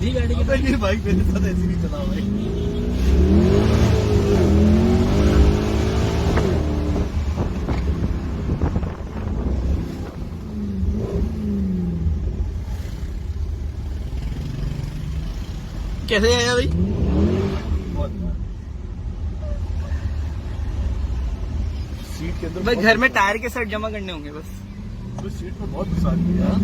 सीधी गाड़ी की ये भाई मेरे साथ ऐसी नहीं चला भाई। कैसे आया भाई? सीट के अंदर भाई घर में टायर के सेट जमा करने होंगे बस। तो सीट पर बहुत घुसा दिया।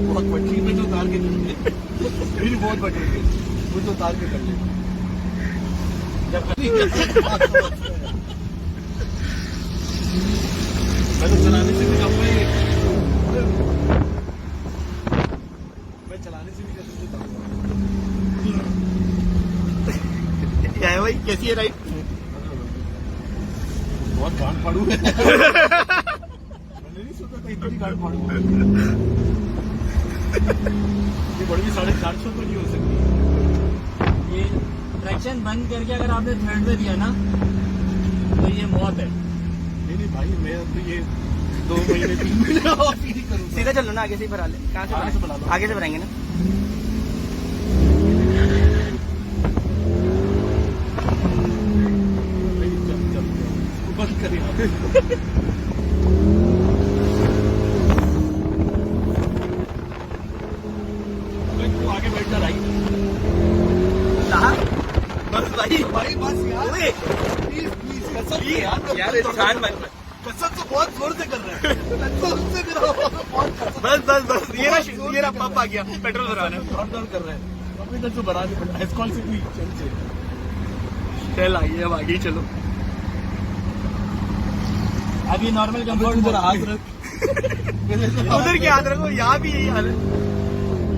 बहुत बड़ी में तो उतार के कर ले। मेरी बहुत बड़ी है, वो तो उतार के कर ले। मैं तो चलाने से भी कम भाई। मैं चलाने से भी कैसे क्या है भाई, कैसी है राइड? बहुत गांड फाड़ू है। मैंने नहीं सोचा था इतनी गांड फाड़ू। ये बड़ी 450 तो नहीं हो सकती। ये ट्रैक्शन बंद करके अगर आपने थर्ड पे दिया ना तो ये मौत है। नहीं भाई, मैं तो ये 2 महीने 3 महीने और नहीं करूँगा। सीधा चलो ना, आगे से ही भरा ले। कहाँ आगे से भरा लो। आगे से भराएंगे ना। चल बंद करेगा। आगे बैठ जा राइट। बस भाई बस यार, प्लीज कसम से यार इंसान बन। कसम तो बहुत जोर से कर रहा है। कसम से मेरा बहुत बस ये ना पंप आ गया, पेट्रोल भराना है। दौड़ कर रहा है। अपने इधर तो भरा नहीं पड़ा। एस्कॉल से भी चल से चल आइए, अब आगे चलो। अभी नॉर्मल कंफर्ट उधर हाथ रख। उधर क्या हाथ रखो, यहाँ भी यही हाल है।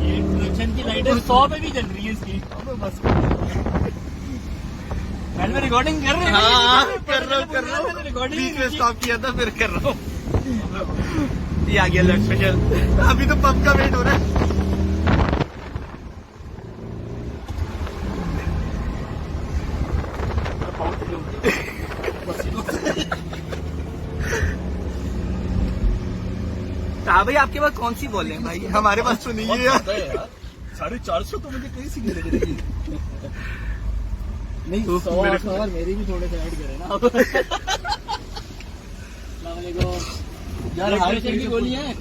ये ट्रैक्शन की लाइटें 100 पे भी चल रही है इसकी। बस पहले में रिकॉर्डिंग कर रहे हैं। हाँ कर रहा हूँ रिकॉर्डिंग बीच में स्टॉप किया था, फिर कर रहा हूँ। ये आ गया लग स्पेशल। अभी तो पंप का वेट हो रहा है। हाँ भाई, आपके पास कौन सी बॉल है भाई? हमारे पास तो नहीं है यार। 450 तो मुझे कहीं से मिलेगी। नहीं, तो 100 और मेरी भी थोड़े से ऐड करें ना। यार हाई की गोली है।